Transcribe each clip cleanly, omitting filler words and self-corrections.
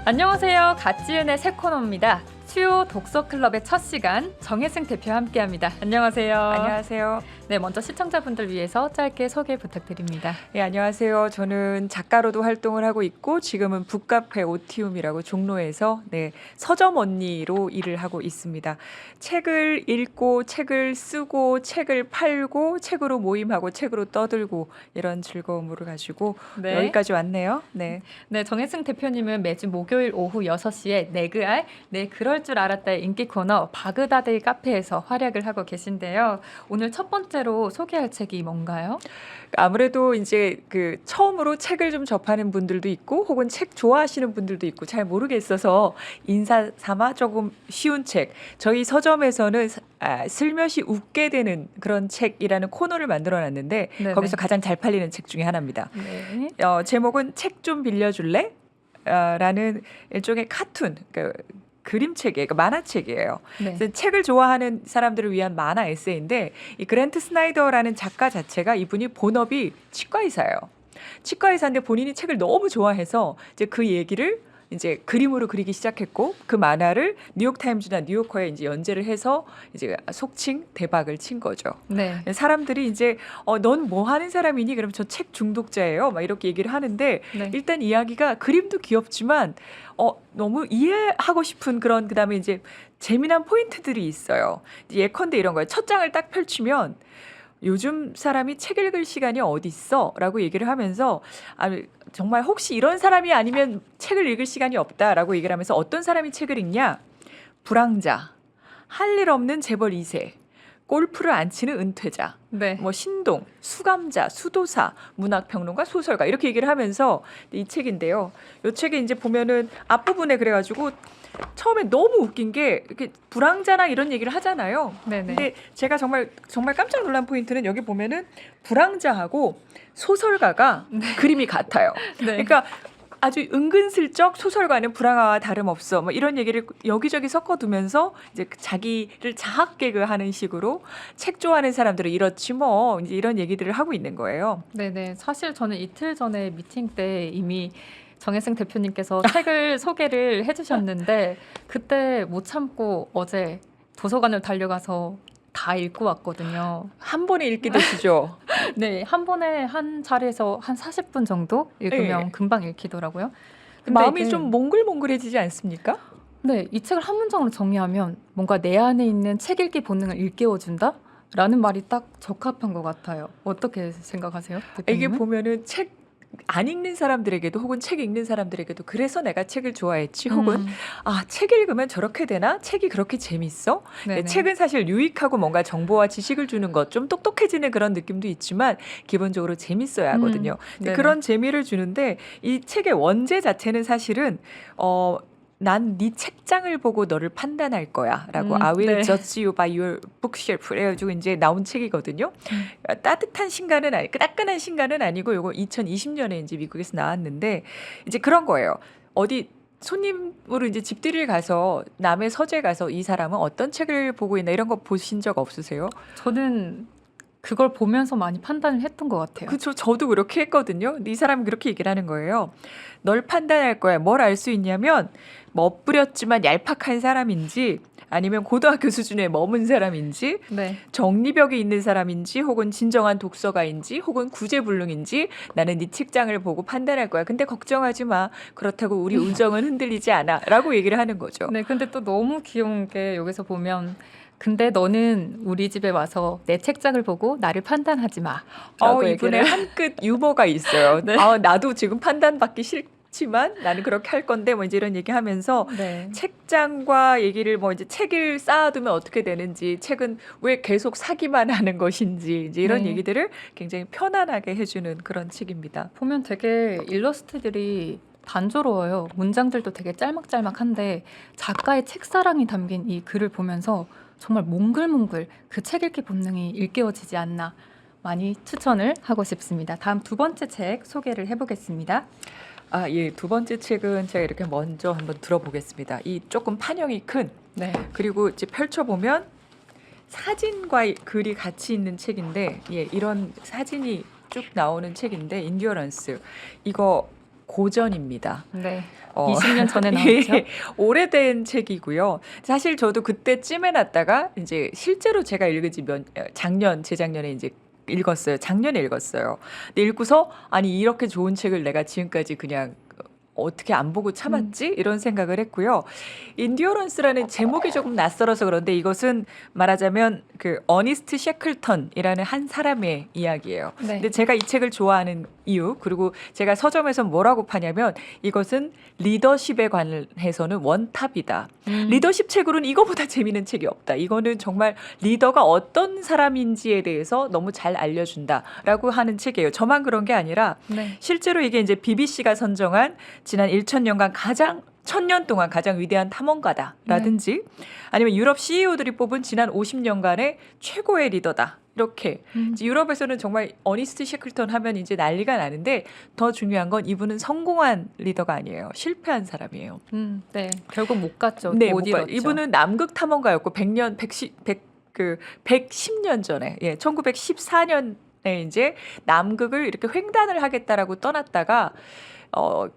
안녕하세요. 갓지은의 새 코너입니다. 수요 독서클럽의 첫 시간 정혜승 대표와 함께합니다. 안녕하세요. 안녕하세요. 네, 먼저 시청자분들 위해서 짧게 소개 부탁드립니다. 네, 안녕하세요. 저는 작가로도 활동을 하고 있고 지금은 북카페 오티움이라고 종로에서 서점 언니로 일을 하고 있습니다. 책을 읽고 책을 쓰고 책을 팔고 책으로 모임하고 책으로 떠들고 이런 즐거움을 가지고 네. 여기까지 왔네요. 네, 정혜승 대표님은 매주 목요일 오후 6시에 네그알 네 그럴 줄 알았다의 인기 코너 바그다데이 카페에서 활약을 하고 계신데요. 오늘 첫 번째로 소개할 책이 뭔가요? 아무래도 이제 처음으로 책을 좀 접하는 분들도 있고 혹은 책 좋아하시는 분들도 있고 잘 모르겠어서 인사 삼아 조금 쉬운 책. 저희 서점에서는 슬며시 웃게 되는 그런 책이라는 코너를 만들어놨는데 네네. 거기서 가장 잘 팔리는 책 중에 하나입니다. 네. 제목은 책 좀 빌려줄래? 라는 일종의 카툰, 그림책이에요. 만화책이에요. 네. 그래서 책을 좋아하는 사람들을 위한 만화 에세이인데 이 그랜트 스나이더라는 작가 자체가 이분이 본업이 치과의사예요. 치과의사인데 본인이 책을 너무 좋아해서 이제 그 얘기를 이제 그림으로 그리기 시작했고 그 만화를 뉴욕타임즈나 뉴요커에 이제 연재를 해서 이제 속칭 대박을 친 거죠. 네. 사람들이 이제 넌 뭐 하는 사람이니? 그러면 저 책 중독자예요. 막 이렇게 얘기를 하는데 네. 일단 이야기가 그림도 귀엽지만 너무 이해하고 싶은 그런 그다음에 이제 재미난 포인트들이 있어요. 예컨대 이런 거예요. 첫 장을 딱 펼치면 요즘 사람이 책 읽을 시간이 어디 있어? 라고 얘기를 하면서 정말 혹시 이런 사람이 아니면 책을 읽을 시간이 없다라고 얘기를 하면서 어떤 사람이 책을 읽냐? 불황자, 할 일 없는 재벌 2세, 골프를 안 치는 은퇴자, 네. 뭐 신동, 수감자, 수도사, 문학평론가, 소설가 이렇게 얘기를 하면서 이 책인데요. 이 책에 이제 보면은 앞부분에 그래가지고 처음에 너무 웃긴 게 이렇게 불황자나 이런 얘기를 하잖아요. 네네. 근데 제가 정말 깜짝 놀란 포인트는 여기 보면은 불황자하고 소설가가 그림이 같아요. 네. 그러니까 아주 은근슬쩍 소설가는 불황아와 다름없어. 뭐 이런 얘기를 여기저기 섞어두면서 이제 자기를 자학개그하는 식으로 책 좋아하는 사람들은 이렇지 뭐 이제 이런 얘기들을 하고 있는 거예요. 네네. 사실 저는 이틀 전에 미팅 때 이미 정혜승 대표님께서 책을 소개를 해주셨는데 그때 못 참고 어제 도서관을 달려가서 다 읽고 왔거든요. 한 번에 읽게 되시죠? 네, 한 번에 한 자리에서 한 40분 정도 읽으면 네. 금방 읽히더라고요. 근데 마음이 이게 좀 몽글몽글해지지 않습니까? 네, 이 책을 한 문장으로 정리하면 뭔가 내 안에 있는 책 읽기 본능을 일깨워준다? 라는 말이 딱 적합한 것 같아요. 어떻게 생각하세요, 이게 대표님은? 보면은 책 안 읽는 사람들에게도 혹은 책 읽는 사람들에게도 그래서 내가 책을 좋아했지 혹은 책 읽으면 저렇게 되나? 책이 그렇게 재밌어? 네네. 책은 사실 유익하고 뭔가 정보와 지식을 주는 것, 좀 똑똑해지는 그런 느낌도 있지만 기본적으로 재밌어야 하거든요. 네네. 그런 재미를 주는데 이 책의 원제 자체는 사실은 난 네 책장을 보고 너를 판단할 거야 라고 I will 네. judge you by your bookshelf 그래가지고 이제 나온 책이거든요. 따뜻한 신간은 따끈한 신간은 아니고 요거 2020년에 이제 미국에서 나왔는데 이제 그런 거예요. 어디 손님으로 이제 집들이를 가서 남의 서재 가서 이 사람은 어떤 책을 보고 있나 이런 거 보신 적 없으세요? 저는 그걸 보면서 많이 판단을 했던 것 같아요. 그렇죠. 저도 그렇게 했거든요. 근데 이 사람이 그렇게 얘기를 하는 거예요. 널 판단할 거야. 뭘 알 수 있냐면 멋부렸지만 얄팍한 사람인지 아니면 고등학교 수준에 머문 사람인지 네. 정리벽이 있는 사람인지 혹은 진정한 독서가인지 혹은 구제불능인지 나는 네 책장을 보고 판단할 거야. 근데 걱정하지 마. 그렇다고 우리 우정은 흔들리지 않아. 라고 얘기를 하는 거죠. 네, 근데 또 너무 귀여운 게 여기서 보면 근데 너는 우리 집에 와서 내 책장을 보고 나를 판단하지 마. 라고 이분의 얘기를. 한 끗 유머가 있어요. 네. 나도 지금 판단받기 싫지만 나는 그렇게 할 건데 뭐 이제 이런 얘기하면서 네. 책장과 얘기를 뭐 이제 책을 쌓아두면 어떻게 되는지 책은 왜 계속 사기만 하는 것인지 이제 이런 네. 얘기들을 굉장히 편안하게 해주는 그런 책입니다. 보면 되게 일러스트들이 단조로워요. 문장들도 되게 짤막짤막한데 작가의 책사랑이 담긴 이 글을 보면서 정말 몽글몽글 그 책 읽기 본능이 일깨워지지 않나 많이 추천을 하고 싶습니다. 다음 두 번째 책 소개를 해보겠습니다. 예, 두 번째 책은 제가 이렇게 먼저 한번 들어보겠습니다. 이 조금 판형이 큰 네. 그리고 이제 펼쳐보면 사진과 글이 같이 있는 책인데 이런 사진이 쭉 나오는 책인데 인듀어런스 이거 고전입니다. 네. 어, 20년 전에 나왔죠. 예, 오래된 책이고요. 사실 저도 그때쯤에 놨다가 이제 실제로 제가 읽은 지 재작년에 이제 읽었어요. 작년에 읽었어요. 근데 읽고서 아니 이렇게 좋은 책을 내가 지금까지 그냥 어떻게 안 보고 참았지? 이런 생각을 했고요. 인디어런스라는 제목이 조금 낯설어서 그런데 이것은 말하자면 그 어니스트 셰클턴이라는 한 사람의 이야기예요. 네. 근데 제가 이 책을 좋아하는 이유 그리고 제가 서점에서 뭐라고 파냐면 이것은 리더십에 관해서는 원탑이다. 리더십 책으로는 이거보다 재미있는 책이 없다. 이거는 정말 리더가 어떤 사람인지에 대해서 너무 잘 알려준다라고 하는 책이에요. 저만 그런 게 아니라 네. 실제로 이게 이제 BBC가 선정한 지난 1000년간 1000년 동안 가장 위대한 탐험가다라든지 아니면 유럽 CEO들이 뽑은 지난 50년간의 최고의 리더다. 이렇게 이제 유럽에서는 정말 어니스트 셰클턴 하면 이제 난리가 나는데 더 중요한 건 이분은 성공한 리더가 아니에요. 실패한 사람이에요. 네. 결국 못 갔죠. 네, 못 못 가요. 이뤘죠. 이분은 남극 탐험가였고 110년 전에 1914년에 이제 남극을 이렇게 횡단을 하겠다라고 떠났다가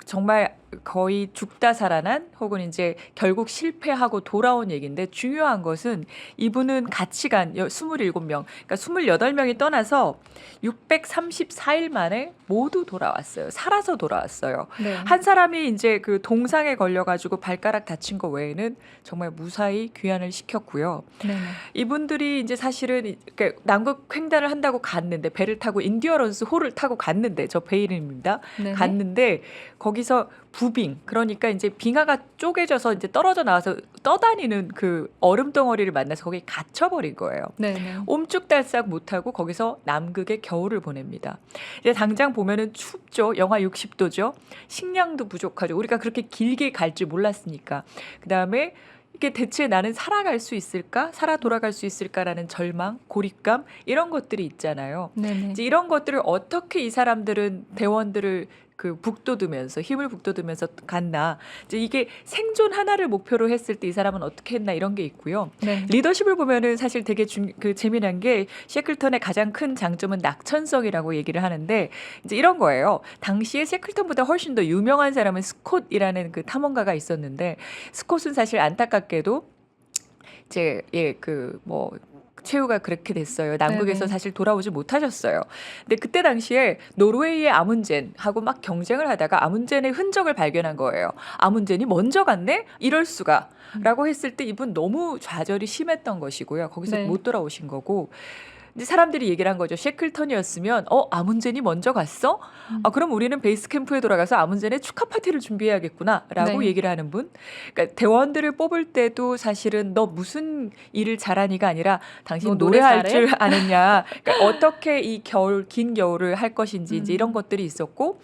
정말 거의 죽다 살아난 혹은 이제 결국 실패하고 돌아온 얘기인데 중요한 것은 이분은 같이 간 27명, 그러니까 28명이 떠나서 634일 만에 모두 돌아왔어요. 살아서 돌아왔어요. 네. 한 사람이 이제 그 동상에 걸려가지고 발가락 다친 거 외에는 정말 무사히 귀환을 시켰고요. 네네. 이분들이 이제 사실은 이렇게 남극 횡단을 한다고 갔는데 배를 타고 인디어런스 호를 타고 갔는데 저 배 이름입니다. 네네. 갔는데 거기서 부빙 그러니까 이제 빙하가 쪼개져서 이제 떨어져 나와서 떠다니는 그 얼음 덩어리를 만나서 거기에 갇혀버린 거예요. 네네. 옴쭉달싹 못하고 거기서 남극의 겨울을 보냅니다. 이제 당장 보면은 춥죠. 영하 60도죠. 식량도 부족하죠. 우리가 그렇게 길게 갈 줄 몰랐으니까. 그다음에 이게 대체 나는 살아갈 수 있을까? 살아 돌아갈 수 있을까라는 절망, 고립감 이런 것들이 있잖아요. 네네. 이제 이런 것들을 어떻게 이 사람들은 대원들을 그 북돋으면서 힘을 북돋으면서 갔나 이제 이게 생존 하나를 목표로 했을 때 이 사람은 어떻게 했나 이런 게 있고요. 네. 리더십을 보면은 사실 되게 재미난 게 셰클턴의 가장 큰 장점은 낙천성이라고 얘기를 하는데 이제 이런 거예요. 당시에 셰클턴보다 훨씬 더 유명한 사람은 스콧이라는 그 탐험가가 있었는데 스콧은 사실 안타깝게도 이제 최후가 그렇게 됐어요. 남극에서 네네. 사실 돌아오지 못하셨어요. 근데 그때 당시에 노르웨이의 아문젠하고 막 경쟁을 하다가 아문젠의 흔적을 발견한 거예요. 아문젠이 먼저 갔네? 이럴 수가. 라고 했을 때 이분 너무 좌절이 심했던 것이고요. 거기서 네. 못 돌아오신 거고. 이제 사람들이 얘기를 한 거죠. 셰클턴이었으면 아문젠이 먼저 갔어? 그럼 우리는 베이스 캠프에 돌아가서 아문젠의 축하 파티를 준비해야겠구나라고 네. 얘기를 하는 분. 그러니까 대원들을 뽑을 때도 사실은 너 무슨 일을 잘하니가 아니라 당신 너 노래 노래할 잘해? 줄 아느냐. 그러니까 어떻게 이 긴 겨울을 할 것인지 이제 이런 것들이 있었고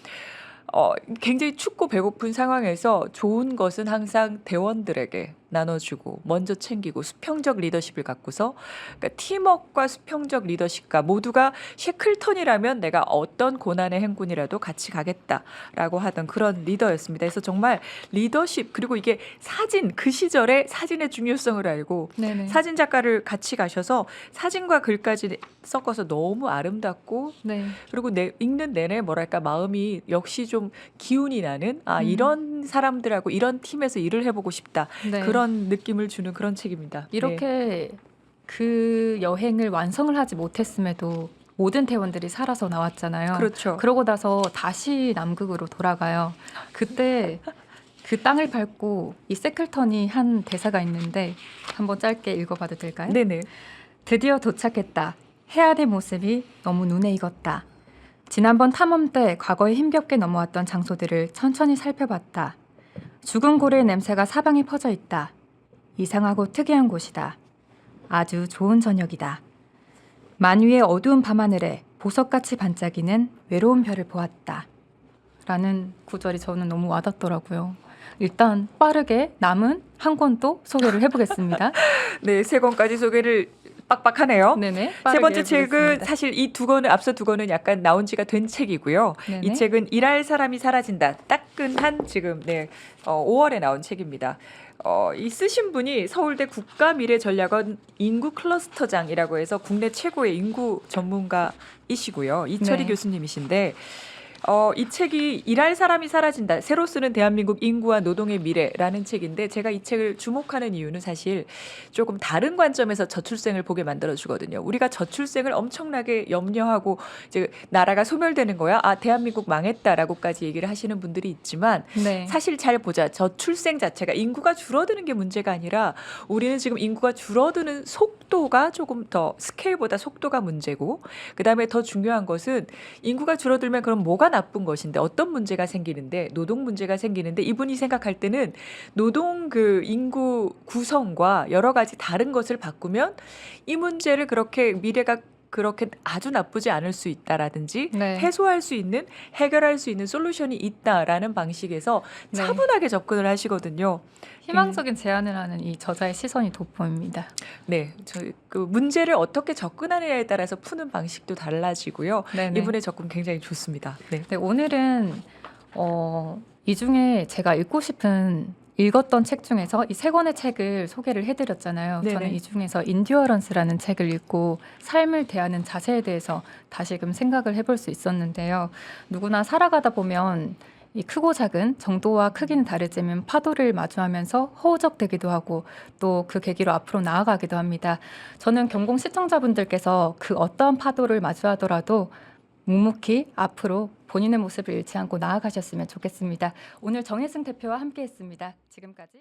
굉장히 춥고 배고픈 상황에서 좋은 것은 항상 대원들에게 나눠주고 먼저 챙기고 수평적 리더십을 갖고서 그러니까 팀워크와 수평적 리더십과 모두가 셰클턴이라면 내가 어떤 고난의 행군이라도 같이 가겠다라고 하던 그런 리더였습니다. 그래서 정말 리더십 그리고 이게 사진 그 시절에 사진의 중요성을 알고 네네. 사진 작가를 같이 가셔서 사진과 글까지 섞어서 너무 아름답고 네. 그리고 읽는 내내 뭐랄까 마음이 역시 좀 기운이 나는 이런 사람들하고 이런 팀에서 일을 해보고 싶다 네. 그런 느낌을 주는 그런 책입니다. 이렇게 네. 그 여행을 완성을 하지 못했음에도 모든 대원들이 살아서 나왔잖아요. 그렇죠. 그러고 나서 다시 남극으로 돌아가요. 그때 그 땅을 밟고 이 세클턴이 한 대사가 있는데 한번 짧게 읽어봐도 될까요? 네네. 드디어 도착했다. 해안의 모습이 너무 눈에 익었다. 지난번 탐험 때 과거에 힘겹게 넘어왔던 장소들을 천천히 살펴봤다. 죽은 고래의 냄새가 사방에 퍼져 있다. 이상하고 특이한 곳이다. 아주 좋은 저녁이다. 만위의 어두운 밤하늘에 보석같이 반짝이는 외로운 별을 보았다. 라는 구절이 저는 너무 와닿더라고요. 일단 빠르게 남은 한 권 또 소개를 해보겠습니다. 네, 세 권까지 소개를 빡빡하네요. 네네. 세 번째 빠르게 책은 해보겠습니다. 사실 이 두 권은 앞서 두 권은 약간 나온 지가 된 책이고요. 네네. 이 책은 일할 사람이 사라진다. 따끈한 지금 5월에 나온 책입니다. 이 쓰신 분이 서울대 국가미래전략원 인구 클러스터장이라고 해서 국내 최고의 인구 전문가이시고요. 이철희 네. 교수님이신데 이 책이 일할 사람이 사라진다. 새로 쓰는 대한민국 인구와 노동의 미래라는 책인데 제가 이 책을 주목하는 이유는 사실 조금 다른 관점에서 저출생을 보게 만들어 주거든요. 우리가 저출생을 엄청나게 염려하고 이제 나라가 소멸되는 거야. 아, 대한민국 망했다라고까지 얘기를 하시는 분들이 있지만 네. 사실 잘 보자. 저출생 자체가 인구가 줄어드는 게 문제가 아니라 우리는 지금 인구가 줄어드는 속도가 조금 더 스케일보다 속도가 문제고 그다음에 더 중요한 것은 인구가 줄어들면 그럼 뭐가 나쁜 것인데 어떤 문제가 생기는데 노동 문제가 생기는데 이분이 생각할 때는 노동 그 인구 구성과 여러 가지 다른 것을 바꾸면 이 문제를 그렇게 미래가 그렇게 아주 나쁘지 않을 수 있다라든지 네. 해소할 수 있는 해결할 수 있는 솔루션이 있다라는 방식에서 네. 차분하게 접근을 하시거든요. 희망적인 제안을 하는 이 저자의 시선이 돋보입니다. 네, 그 문제를 어떻게 접근하느냐에 따라서 푸는 방식도 달라지고요. 네네. 이분의 접근 굉장히 좋습니다. 네. 네, 오늘은 이 중에 제가 읽었던 책 중에서 이 세 권의 책을 소개를 해드렸잖아요. 네네. 저는 이 중에서 인듀어런스라는 책을 읽고 삶을 대하는 자세에 대해서 다시금 생각을 해볼 수 있었는데요. 누구나 살아가다 보면 이 크고 작은 정도와 크기는 다르지만 파도를 마주하면서 허우적대기도 하고 또 그 계기로 앞으로 나아가기도 합니다. 저는 경공 시청자분들께서 그 어떠한 파도를 마주하더라도 묵묵히 앞으로 본인의 모습을 잃지 않고 나아가셨으면 좋겠습니다. 오늘 정혜승 대표와 함께했습니다. 지금까지